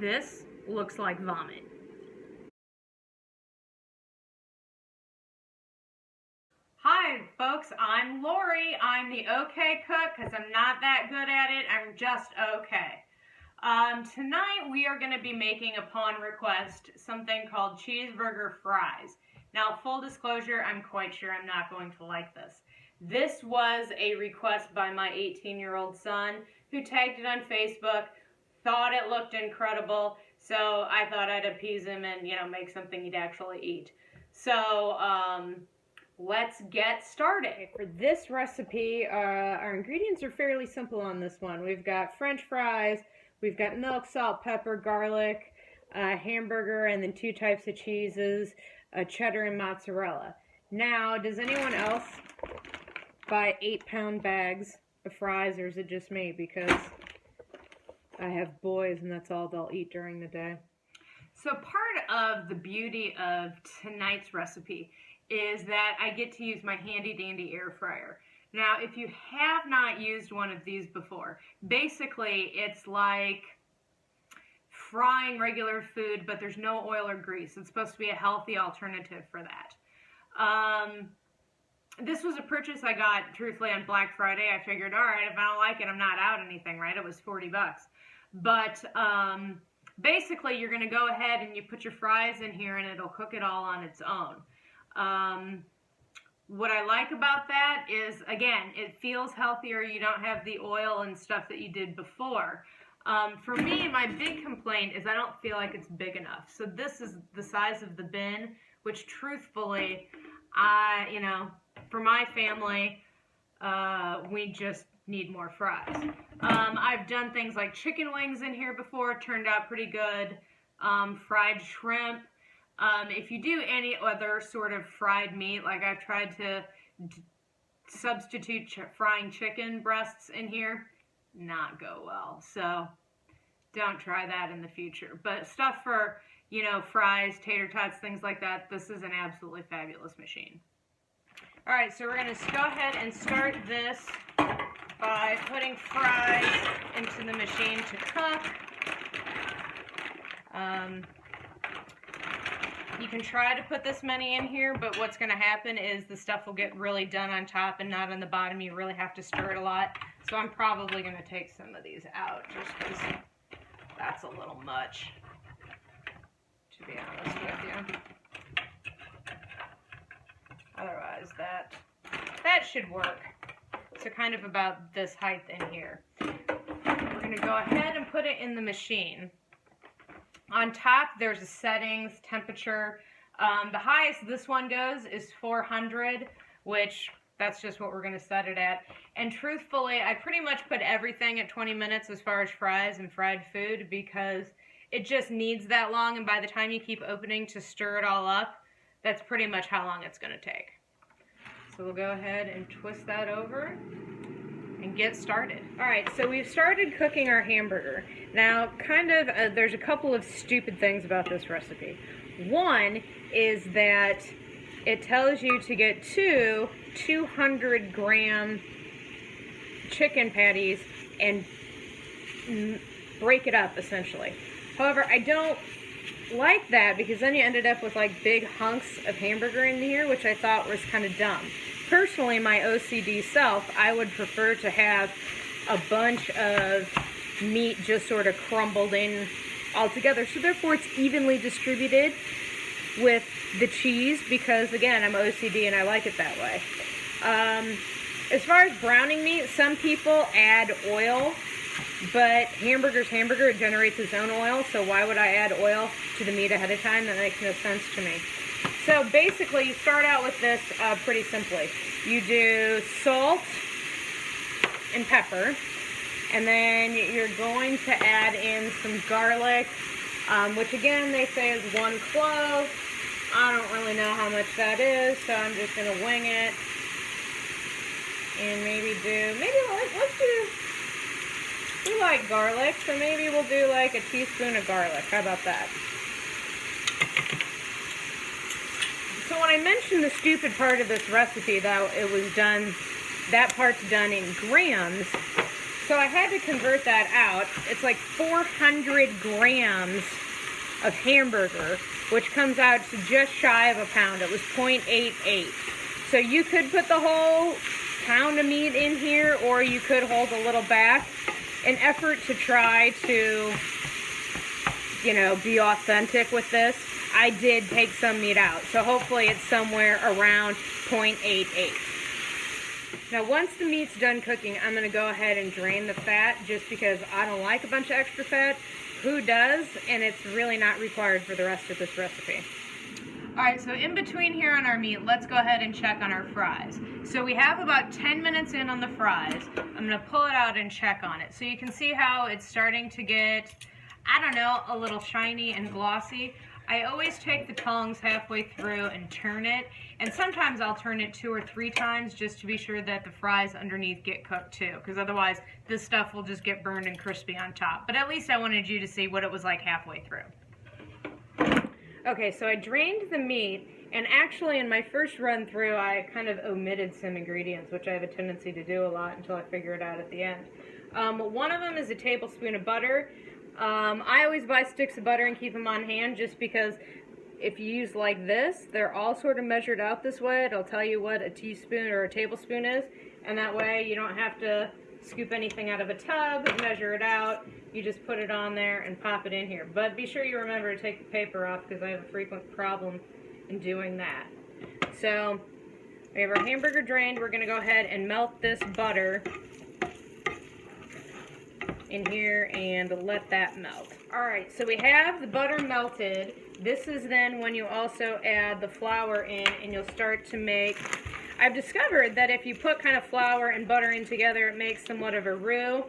This looks like vomit. Hi folks, I'm Lori. I'm the okay cook because I'm not that good at it. I'm just okay. Tonight we are going to be making, upon request, something called Cheeseburger Fries. Now, full disclosure, I'm quite sure I'm not going to like this. This was a request by my 18-year-old son who tagged it on Facebook, thought it looked incredible, so I thought I'd appease him and, make something he'd actually eat. So, let's get started. For this recipe, our ingredients are fairly simple on this one. We've got French fries, we've got milk, salt, pepper, garlic, hamburger, and then 2 types of cheeses, cheddar and mozzarella. Now, does anyone else buy 8-pound bags of fries, or is it just me? Because I have boys and that's all they'll eat during the day. So part of the beauty of tonight's recipe is that I get to use my handy dandy air fryer. Now, if you have not used one of these before, basically it's like frying regular food, but there's no oil or grease. It's supposed to be a healthy alternative for that. This was a purchase I got, truthfully, on Black Friday. I figured, all right, if I don't like it, I'm not out anything, right? It was 40 bucks. But basically, you're going to go ahead and you put your fries in here, and it'll cook it all on its own. What I like about that is, again, it feels healthier. You don't have the oil and stuff that you did before. For me, my big complaint is I don't feel like it's big enough. So this is the size of the bin, which truthfully, for my family, we just need more fries. I've done things like chicken wings in here before, turned out pretty good. Fried shrimp. If you do any other sort of fried meat, like I've tried to substitute frying chicken breasts in here, not go well. So don't try that in the future. But stuff for, fries, tater tots, things like that, this is an absolutely fabulous machine. All right, so we're going to go ahead and start this by putting fries into the machine to cook. You can try to put this many in here, but what's going to happen is the stuff will get really done on top and not on the bottom. You really have to stir it a lot. So I'm probably going to take some of these out just because that's a little much, to be honest with you. Otherwise, that should work. So kind of about this height in here. We're going to go ahead and put it in the machine. On top, there's a settings, temperature. The highest this one goes is 400, which that's just what we're going to set it at. And truthfully, I pretty much put everything at 20 minutes as far as fries and fried food because it just needs that long. And by the time you keep opening to stir it all up, that's pretty much how long it's going to take. So we'll go ahead and twist that over and get started. All right, so we've started cooking our hamburger. Now, there's a couple of stupid things about this recipe. One is that it tells you to get 2 200-gram chicken patties and break it up, essentially. However, I don't like that because then you ended up with like big hunks of hamburger in here, which I thought was kind of dumb. Personally, my OCD self, I would prefer to have a bunch of meat just sort of crumbled in all together, so therefore it's evenly distributed with the cheese because, again, I'm OCD and I like it that way. As far as browning meat, some people add oil, but hamburger's hamburger, it generates its own oil, so why would I add oil to the meat ahead of time? That makes no sense to me. So basically, you start out with this pretty simply. You do salt and pepper, and then you're going to add in some garlic, which again they say is 1 clove. I don't really know how much that is, so I'm just going to wing it. And we like garlic, so maybe we'll do like a teaspoon of garlic. How about that? So when I mentioned the stupid part of this recipe, that it was done, that part's done in grams, So I had to convert that out. It's like 400 grams of hamburger, which comes out to just shy of a pound. It was 0.88. So you could put the whole pound of meat in here, or you could hold a little back. An effort to try to, you know, be authentic with this. I did take some meat out, so hopefully it's somewhere around 0.88. Now once the meat's done cooking, I'm going to go ahead and drain the fat just because I don't like a bunch of extra fat. Who does? And it's really not required for the rest of this recipe. Alright, so in between here on our meat, let's go ahead and check on our fries. So we have about 10 minutes in on the fries. I'm going to pull it out and check on it. So you can see how it's starting to get, I don't know, a little shiny and glossy. I always take the tongs halfway through and turn it, and sometimes I'll turn it 2 or 3 times just to be sure that the fries underneath get cooked too, because otherwise this stuff will just get burned and crispy on top. But at least I wanted you to see what it was like halfway through. Okay, so I drained the meat, and actually in my first run through I kind of omitted some ingredients, which I have a tendency to do a lot until I figure it out at the end. One of them is a tablespoon of butter. I always buy sticks of butter and keep them on hand just because if you use like this, they're all sort of measured out this way. It'll tell you what a teaspoon or a tablespoon is, and that way you don't have to scoop anything out of a tub, measure it out. You just put it on there and pop it in here. But be sure you remember to take the paper off because I have a frequent problem in doing that. So we have our hamburger drained. We're going to go ahead and melt this butter in here and let that melt. Alright, so we have the butter melted. This is then when you also add the flour in and you'll start to make, I've discovered that if you put kind of flour and butter in together, it makes somewhat of a roux.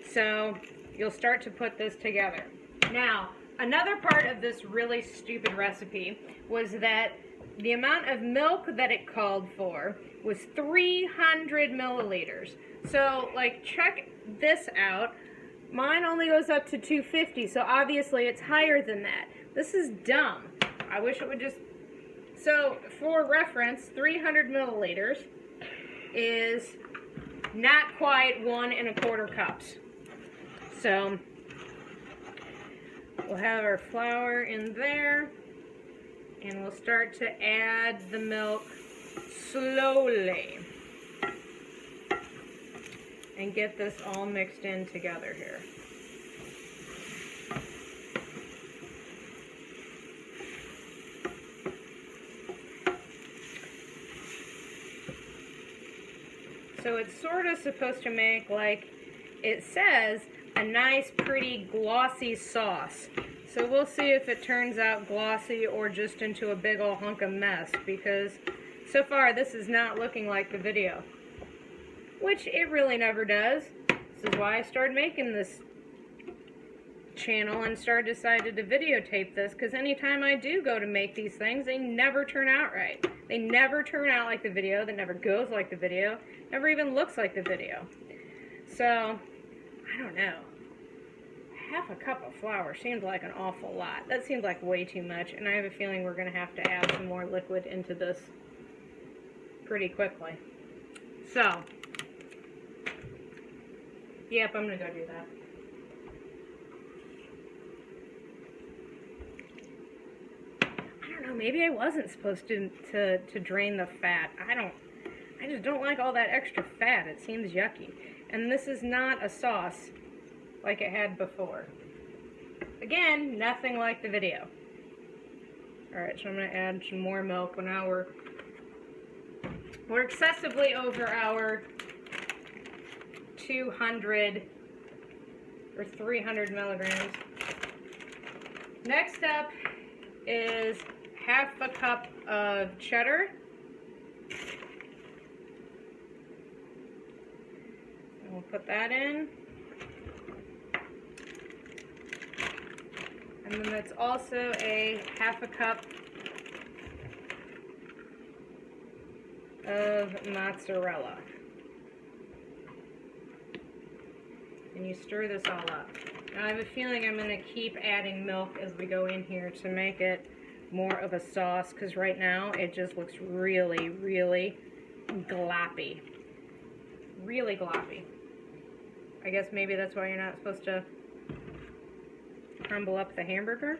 So you'll start to put this together. Now, another part of this really stupid recipe was that the amount of milk that it called for was 300 milliliters. So, like, check this out. Mine only goes up to 250, so obviously it's higher than that. This is dumb. I wish it would just... So, for reference, 300 milliliters is not quite 1 1/4 cups. So, we'll have our flour in there, and we'll start to add the milk slowly. And get this all mixed in together here. So it's sort of supposed to make, like it says, a nice pretty glossy sauce. So we'll see if it turns out glossy or just into a big old hunk of mess, because so far this is not looking like the video. Which it really never does. This is why I started making this channel and decided to videotape this, because anytime I do go to make these things, they never turn out right. They never turn out like the video, that never goes like the video, never even looks like the video. So, I don't know. Half a cup of flour seems like an awful lot. That seems like way too much, and I have a feeling we're going to have to add some more liquid into this pretty quickly. So, yep, I'm going to go do that. I don't know, maybe I wasn't supposed to drain the fat. I just don't like all that extra fat. It seems yucky. And this is not a sauce like it had before. Again, nothing like the video. Alright, so I'm going to add some more milk. Now we're excessively over our 200 or 300 milligrams. Next up is half a cup of cheddar. And we'll put that in. And then that's also a half a cup of mozzarella. And you stir this all up. Now I have a feeling I'm going to keep adding milk as we go in here to make it more of a sauce, because right now it just looks really, really gloppy. Really gloppy. I guess maybe that's why you're not supposed to crumble up the hamburger.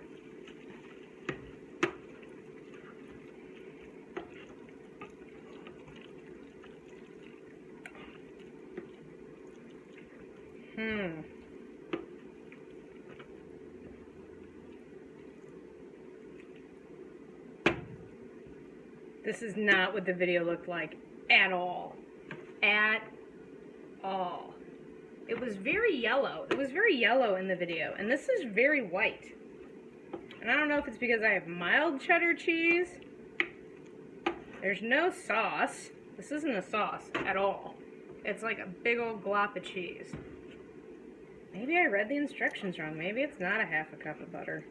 This is not what the video looked like at all. At all. It was very yellow. It was very yellow in the video, and this is very white. And I don't know if it's because I have mild cheddar cheese. There's no sauce. This isn't a sauce at all. It's like a big old glop of cheese. Maybe I read the instructions wrong. Maybe it's not a half a cup of butter.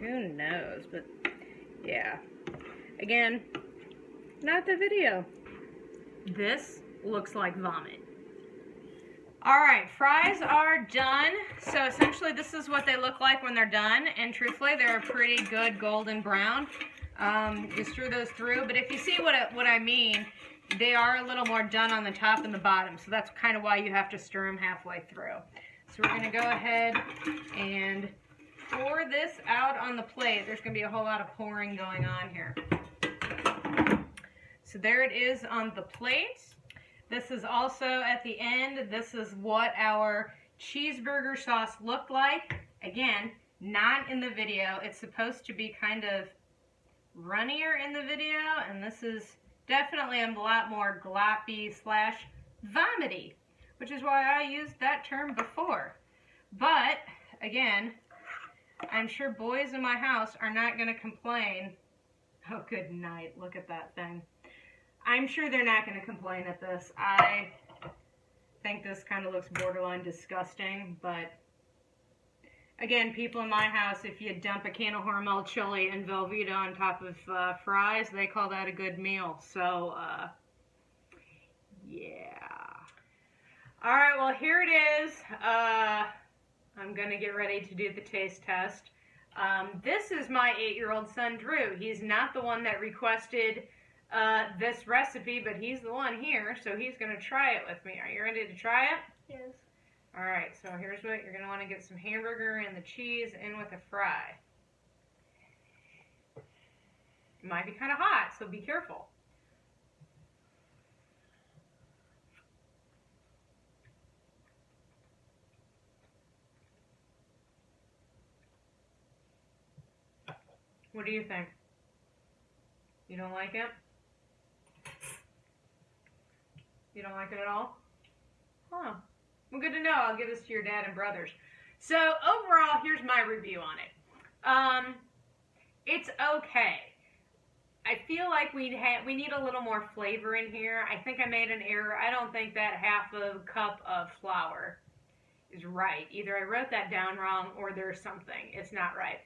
Who knows? But yeah. Again, not the video. This looks like vomit. Alright, fries are done. So essentially this is what they look like when they're done. And truthfully, they're a pretty good golden brown. You stir those through. But if you see what I mean, they are a little more done on the top and the bottom. So that's kind of why you have to stir them halfway through. So we're going to go ahead and pour this out on the plate. There's going to be a whole lot of pouring going on here. So there it is on the plate. This is also at the end. This is what our cheeseburger sauce looked like. Again, not in the video. It's supposed to be kind of runnier in the video, and this is definitely a lot more gloppy / vomity, which is why I used that term before. But again, I'm sure boys in my house are not going to complain. Oh, good night. Look at that thing. I'm sure they're not going to complain at this. I think this kind of looks borderline disgusting, but again, people in my house, if you dump a can of Hormel chili and Velveeta on top of fries, they call that a good meal. So, yeah. All right, well, here it is. I'm going to get ready to do the taste test. This is my 8-year-old son, Drew. He's not the one that requested this recipe, but he's the one here, so he's going to try it with me. Are you ready to try it? Yes. Alright, so here's what you're going to want to get some hamburger and the cheese in with a fry. It might be kind of hot, so be careful. What do you think? You don't like it? You don't like it at all? Huh. Well, good to know. I'll give this to your dad and brothers. So, overall, here's my review on it. It's okay. I feel like we need a little more flavor in here. I think I made an error. I don't think that half a cup of flour is right. Either I wrote that down wrong or there's something. It's not right.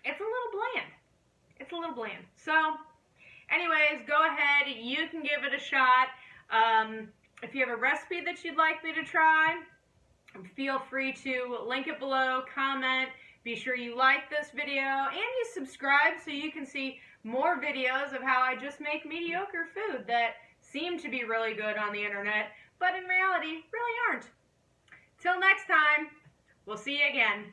It's a little bland. It's a little bland. So, anyways, go ahead. You can give it a shot. If you have a recipe that you'd like me to try, feel free to link it below, comment. Be sure you like this video and you subscribe so you can see more videos of how I just make mediocre food that seem to be really good on the internet, but in reality, really aren't. Till next time, we'll see you again.